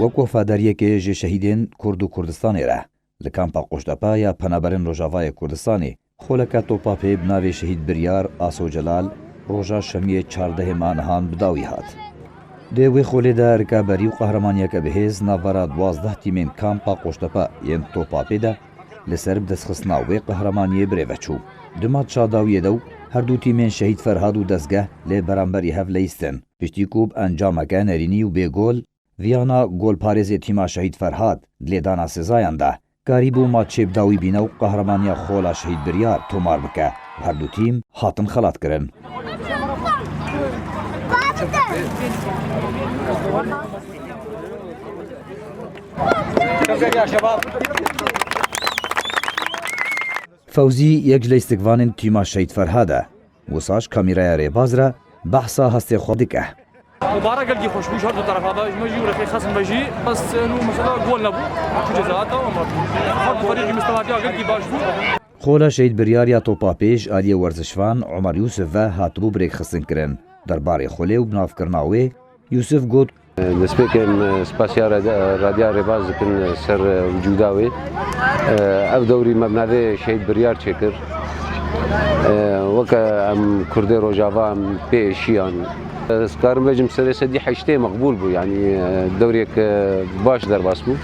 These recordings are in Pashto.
وەک وەفاداریەکێ ژێ شەهیدێن کورد و کوردستانی رە لە کامپا قوشتەپا یا پەنابەرن ڕۆژاوایە کوردستانی خۆلەکە تۆپاپێ بناوێ شەهید بریار ئاسۆ جەلال ڕۆژە شەمیە 14 مانەهان بداوی هات دێوێ خۆلێدا ڕکابەری و قەهرەمانیەکە بەهێز ناڤەرە 12 تیمێن کامپا قوشتەپا یەن تۆپاپێدا لەسەر دەستخستنا وێ قەهرەمانیە برێڤەچوو دمات شاداویەدە و هەردوو تیمێن شەهید فەرهاد و دەستگە لێ بەرامبەری هەف لەیستن پشتی کوب ئەنجامەکە نەرینی و بێگۆل ڤیانا گۆلپارێزێ تیما شەهید فەرهاد لێدانا سزایاندا کاری بوو ماچێبداوی بینە و قەهرەمانیە خۆلا شەهید بریار تۆمار بکە هەردوو تیم هاتن خەڵاتکردن فەوزی یەک لە ئیستگوانên تیما شەهید فەرهادە وساش کامیرایە ڕێبازرە بەحسا هەستێ خۆ دکە مباراة قلقي خوش بوش هردو طرف هذا مجي ولا في خصم بجي بس انه مثلا جول نبو شو جزاءاته وما هرد فريقي مستوى تاعو قلقي باش بو خۆلا شەهید بریار یا تۆپاپێش ئالیە وەرزشوان عومەر یوسفە هاتبوو برێک خستن کردن دەربارەی خولێ و بنافکردناوێ یوسف گوت نسبەکەن سپاسیا رادیا ڕێباز دکن سەر وجوداوێ ئەو دەوری مەبناوێ شەهید بریار چێکرد وەکە ئەم کوردێ ڕۆژاوا ئەم پێشیان سکارم بێژم سەرێسەدی حەشتێ مەقبول بوو یعنی دەورێک باش دەرباس بوو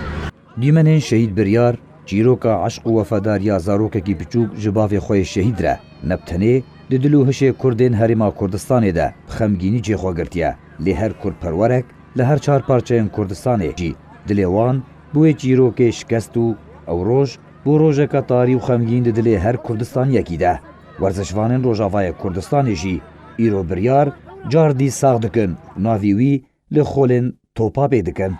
دیمەنێن شەهید بریار چیرۆکە عشق و وەفاداریە زارۆکێکی بچووک ji bavê xwe yê şehîdre nebtenê di dil û hişê Kurdên Herêma Kurdistanê de xemgînî cêxwegirtiye lê her Kurdperwerek li her çar parçeyên Kurdistanê jî dilê wan bûye çîrokê şikest û ew roj bû rojeka tarî û xemgîn di dilê her Kurdistaniyekî de werzişvanên Rojavayê Kurdistanê jî îro biryar car dî sax dikin navî wî li xolên Topapê dikin